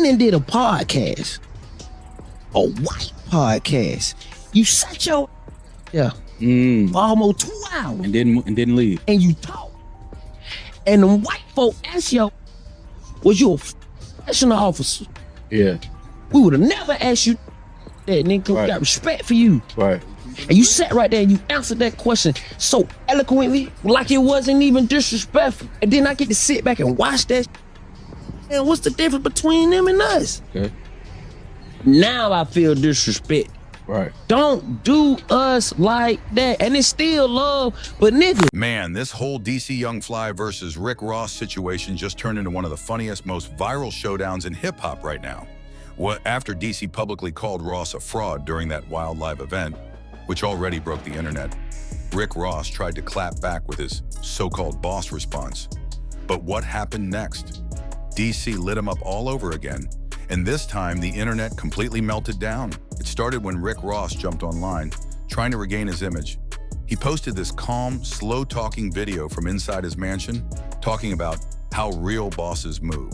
and did a podcast, a white podcast. You sat your for almost 2 hours and didn't leave. and you talk. And the white folk asked you, was you a professional officer? Yeah. We would have never asked you that, nigga. We Right. got respect for you. Right. And you sat right there and you answered that question so eloquently, like it wasn't even disrespectful. And then I get to sit back and watch that. And what's the difference between them and us? Okay. Now I feel disrespect. Right. Don't do us like that. And it's still love, but nigga. Man, this whole DC Young Fly versus Rick Ross situation just turned into one of the funniest, most viral showdowns in hip-hop right now. After DC publicly called Ross a fraud during that wild live event, which already broke the internet, Rick Ross tried to clap back with his so-called boss response. But what happened next? DC lit him up all over again, and this time the internet completely melted down. It started when Rick Ross jumped online, trying to regain his image. He posted this calm, slow-talking video from inside his mansion, talking about how real bosses move.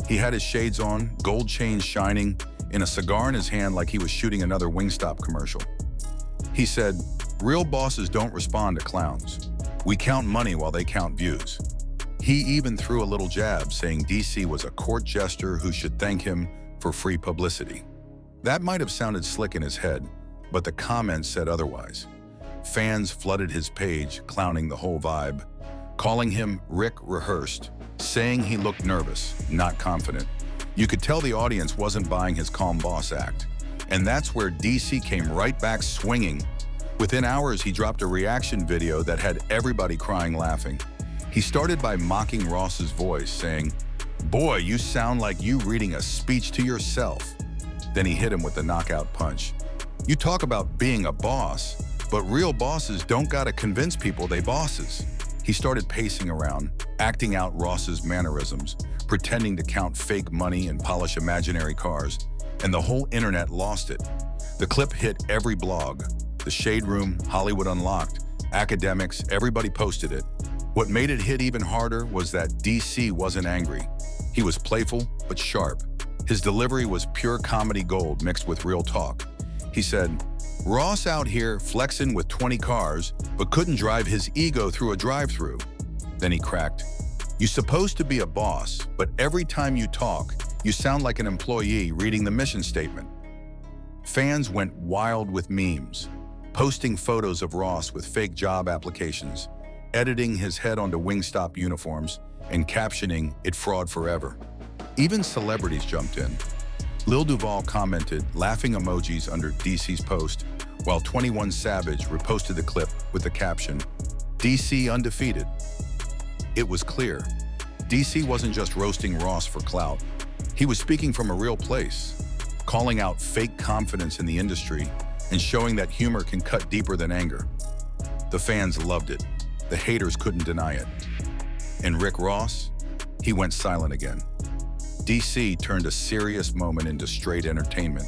He had his shades on, gold chains shining, and a cigar in his hand like he was shooting another Wingstop commercial. He said, "Real bosses don't respond to clowns. We count money while they count views." He even threw a little jab, saying DC was a court jester who should thank him for free publicity. That might have sounded slick in his head, but the comments said otherwise. Fans flooded his page, clowning the whole vibe, calling him Rick Rehearsed, saying he looked nervous, not confident. You could tell the audience wasn't buying his calm boss act. And that's where DC came right back swinging. Within hours, he dropped a reaction video that had everybody crying laughing. He started by mocking Ross's voice, saying, "Boy, you sound like you reading a speech to yourself." Then he hit him with the knockout punch. You talk about being a boss, but real bosses don't gotta convince people they bosses. He started pacing around, acting out Ross's mannerisms, pretending to count fake money and polish imaginary cars, and the whole internet lost it. The clip hit every blog. The Shade Room, Hollywood Unlocked, academics, everybody posted it. What made it hit even harder was that DC wasn't angry. He was playful, but sharp. His delivery was pure comedy gold mixed with real talk. He said, "Ross out here flexing with 20 cars, but couldn't drive his ego through a drive-thru." Then he cracked, "You're supposed to be a boss, but every time you talk, you sound like an employee reading the mission statement." Fans went wild with memes, posting photos of Ross with fake job applications, editing his head onto Wingstop uniforms, and captioning "It fraud forever." Even celebrities jumped in. Lil Duval commented laughing emojis under DC's post, while 21 Savage reposted the clip with the caption, "DC undefeated." It was clear, DC wasn't just roasting Ross for clout. He was speaking from a real place, calling out fake confidence in the industry and showing that humor can cut deeper than anger. The fans loved it. The haters couldn't deny it. And Rick Ross, he went silent again. DC turned a serious moment into straight entertainment,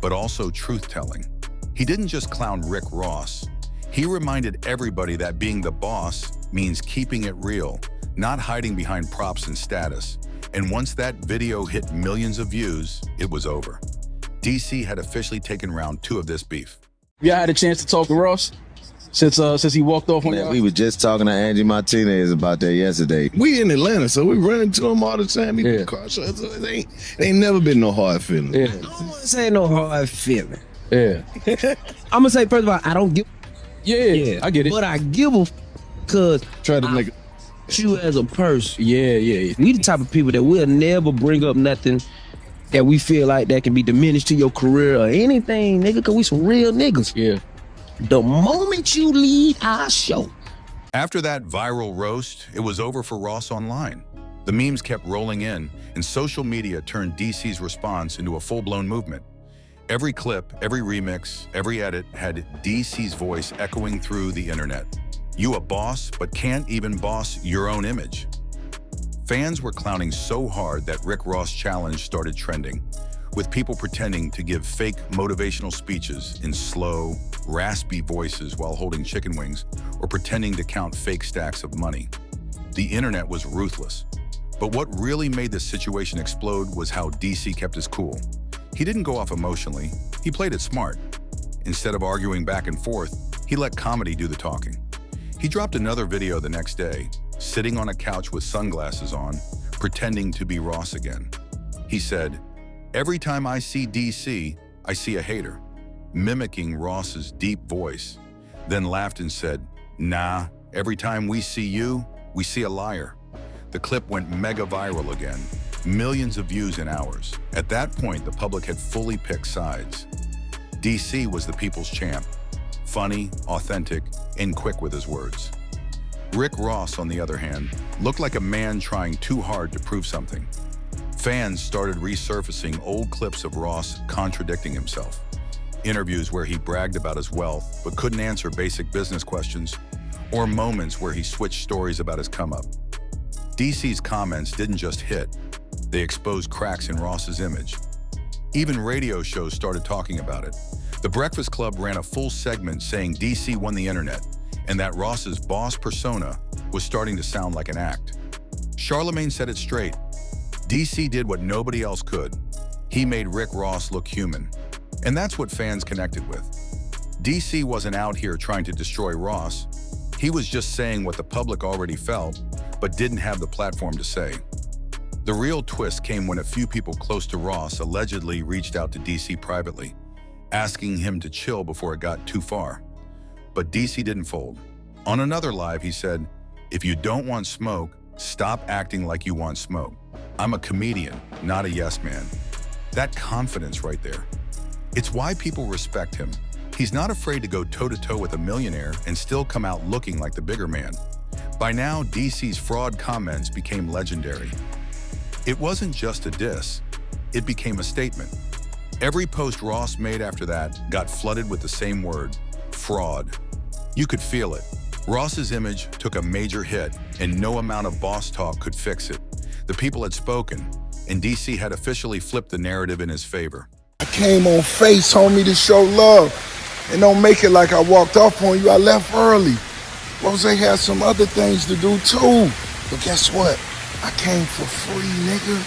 but also truth-telling. He didn't just clown Rick Ross. He reminded everybody that being the boss means keeping it real, not hiding behind props and status. And once that video hit millions of views, it was over. DC had officially taken round 2 of this beef. Y'all had a chance to talk to Ross since he walked off on Man, y'all? we were just talking to Angie Martinez about that yesterday. We in Atlanta, so we run into him all the time. He Yeah. car shows. So it ain't never been no hard feeling. Yeah. I don't want to say no hard feeling. Yeah. I'm gonna say first of all, I don't give. Yeah. I get it. But I give a because Try to make you as a person. Yeah. We the type of people that will never bring up nothing that we feel like that can be diminished to your career or anything, nigga, because we some real niggas. Yeah. The moment you leave our show. After that viral roast, it was over for Ross online. The memes kept rolling in, and social media turned DC's response into a full-blown movement. Every clip, every remix, every edit had DC's voice echoing through the internet. You a boss, but can't even boss your own image. Fans were clowning so hard that Rick Ross challenge started trending, with people pretending to give fake motivational speeches in slow, raspy voices while holding chicken wings, or pretending to count fake stacks of money. The internet was ruthless. But what really made this situation explode was how DC kept his cool. He didn't go off emotionally, he played it smart. Instead of arguing back and forth, he let comedy do the talking. He dropped another video the next day, sitting on a couch with sunglasses on, pretending to be Ross again. He said, "Every time I see DC, I see a hater," mimicking Ross's deep voice, then laughed and said, "Nah, every time we see you, we see a liar." The clip went mega viral again, millions of views in hours. At that point, the public had fully picked sides. DC was the people's champ, funny, authentic, and quick with his words. Rick Ross, on the other hand, looked like a man trying too hard to prove something. Fans started resurfacing old clips of Ross contradicting himself. Interviews where he bragged about his wealth but couldn't answer basic business questions, or moments where he switched stories about his come-up. DC's comments didn't just hit, they exposed cracks in Ross's image. Even radio shows started talking about it. The Breakfast Club ran a full segment saying DC won the internet, and that Ross's boss persona was starting to sound like an act. Charlemagne said it straight. DC did what nobody else could. He made Rick Ross look human. And that's what fans connected with. DC wasn't out here trying to destroy Ross. He was just saying what the public already felt, but didn't have the platform to say. The real twist came when a few people close to Ross allegedly reached out to DC privately, asking him to chill before it got too far. But DC didn't fold. On another live, he said, "If you don't want smoke, stop acting like you want smoke. I'm a comedian, not a yes man." That confidence right there. It's why people respect him. He's not afraid to go toe-to-toe with a millionaire and still come out looking like the bigger man. By now, DC's fraud comments became legendary. It wasn't just a diss, it became a statement. Every post Ross made after that got flooded with the same word, fraud. You could feel it. Ross's image took a major hit, and no amount of boss talk could fix it. The people had spoken, and DC had officially flipped the narrative in his favor. I came on Face, homie, to show love. And don't make it like I walked off on you. I left early. Rose had some other things to do too. But guess what? I came for free, nigga.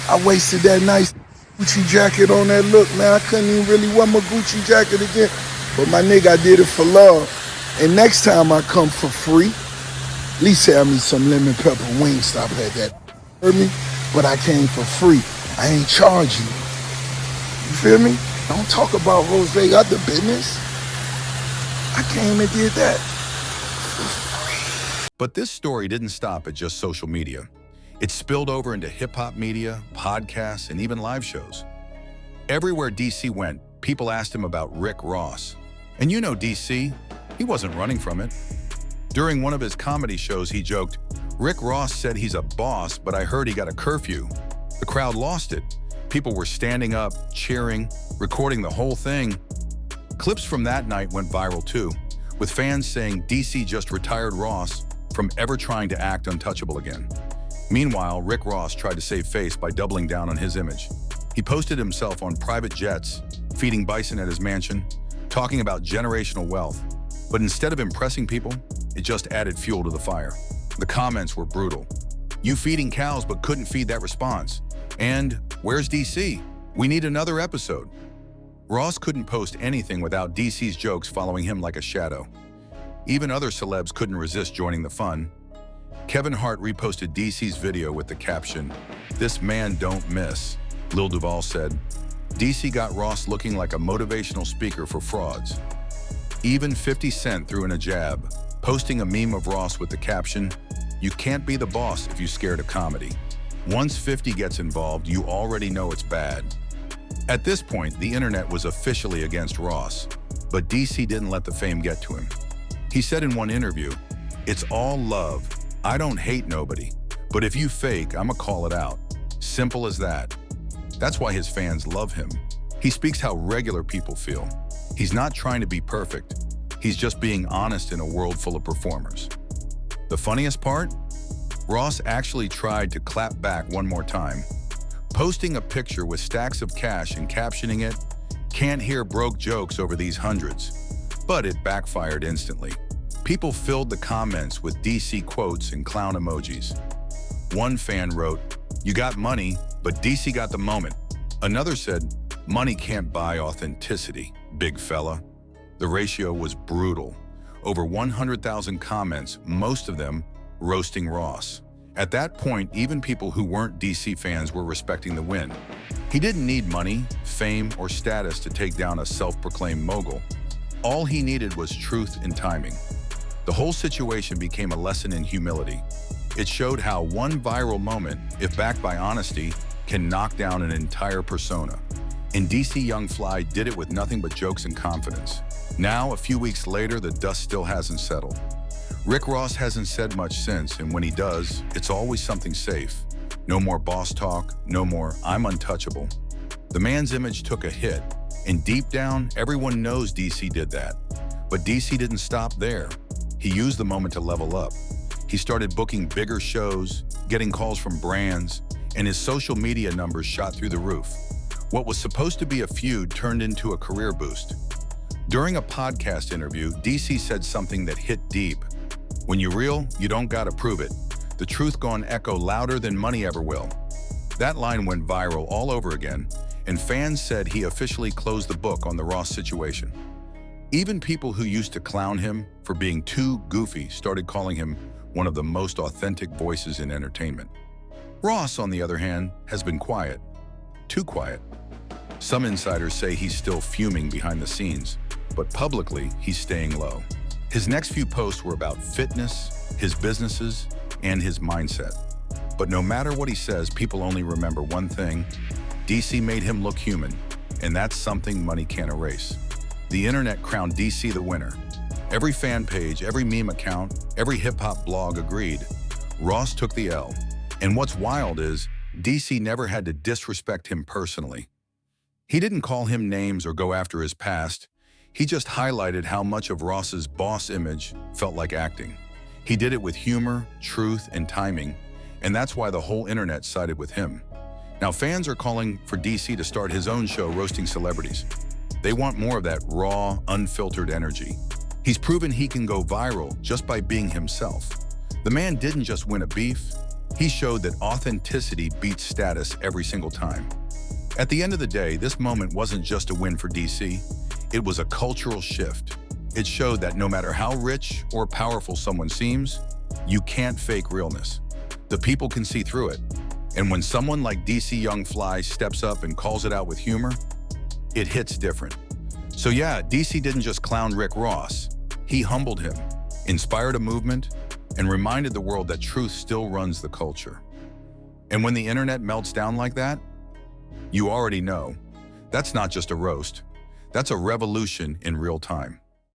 I wasted that nice Gucci jacket on that look, man. I couldn't even really wear my Gucci jacket again. But my nigga, I did it for love. And next time I come for free, at least have me some lemon pepper Wingstop at that. Heard me? But I came for free. I ain't charging you. You feel me? Don't talk about Rose other business. I came and did that. But this story didn't stop at just social media. It spilled over into hip-hop media, podcasts, and even live shows. Everywhere DC went, people asked him about Rick Ross. And you know DC, he wasn't running from it. During one of his comedy shows, he joked, "Rick Ross said he's a boss, but I heard he got a curfew." The crowd lost it. People were standing up, cheering, recording the whole thing. Clips from that night went viral too, with fans saying DC just retired Ross from ever trying to act untouchable again. Meanwhile, Rick Ross tried to save face by doubling down on his image. He posted himself on private jets, feeding bison at his mansion, talking about generational wealth. But instead of impressing people, it just added fuel to the fire. The comments were brutal. "You feeding cows but couldn't feed that response." And "Where's DC? We need another episode." Ross couldn't post anything without DC's jokes following him like a shadow. Even other celebs couldn't resist joining the fun. Kevin Hart reposted DC's video with the caption, "This man don't miss." Lil Duval said, "DC got Ross looking like a motivational speaker for frauds." Even 50 Cent threw in a jab, posting a meme of Ross with the caption, "You can't be the boss if you're scared of comedy." Once 50 gets involved, you already know it's bad. At this point, the internet was officially against Ross, but DC didn't let the fame get to him. He said in one interview, "It's all love. I don't hate nobody, but if you fake, I'ma call it out. Simple as that." That's why his fans love him. He speaks how regular people feel. He's not trying to be perfect. He's just being honest in a world full of performers. The funniest part? Ross actually tried to clap back one more time, posting a picture with stacks of cash and captioning it, "Can't hear broke jokes over these hundreds." But it backfired instantly. People filled the comments with DC quotes and clown emojis. One fan wrote, "You got money, but DC got the moment." Another said, "Money can't buy authenticity, big fella." The ratio was brutal. Over 100,000 comments, most of them roasting Ross. At that point, even people who weren't DC fans were respecting the win. He didn't need money, fame, or status to take down a self-proclaimed mogul. All he needed was truth and timing. The whole situation became a lesson in humility. It showed how one viral moment, if backed by honesty, can knock down an entire persona. And DC Young Fly did it with nothing but jokes and confidence. Now, a few weeks later, the dust still hasn't settled. Rick Ross hasn't said much since, and when he does, it's always something safe. No more boss talk, no more "I'm untouchable." The man's image took a hit, and deep down, everyone knows DC did that. But DC didn't stop there. He used the moment to level up. He started booking bigger shows, getting calls from brands, and his social media numbers shot through the roof. What was supposed to be a feud turned into a career boost. During a podcast interview, DC said something that hit deep. "When you're real, you don't gotta prove it. The truth gonna echo louder than money ever will." That line went viral all over again, and fans said he officially closed the book on the Ross situation. Even people who used to clown him for being too goofy started calling him one of the most authentic voices in entertainment. Ross, on the other hand, has been quiet. Too quiet. Some insiders say he's still fuming behind the scenes, but publicly, he's staying low. His next few posts were about fitness, his businesses, and his mindset. But no matter what he says, people only remember one thing: DC made him look human, and that's something money can't erase. The internet crowned DC the winner. Every fan page, every meme account, every hip-hop blog agreed. Ross took the L. And what's wild is, DC never had to disrespect him personally. He didn't call him names or go after his past. He just highlighted how much of Ross's boss image felt like acting. He did it with humor, truth, and timing, and that's why the whole internet sided with him. Now fans are calling for DC to start his own show roasting celebrities. They want more of that raw, unfiltered energy. He's proven he can go viral just by being himself. The man didn't just win a beef, he showed that authenticity beats status every single time. At the end of the day, this moment wasn't just a win for DC, it was a cultural shift. It showed that no matter how rich or powerful someone seems, you can't fake realness. The people can see through it. And when someone like DC Young Fly steps up and calls it out with humor, it hits different. So yeah, DC didn't just clown Rick Ross. He humbled him, inspired a movement, and reminded the world that truth still runs the culture. And when the internet melts down like that, you already know, that's not just a roast, that's a revolution in real time.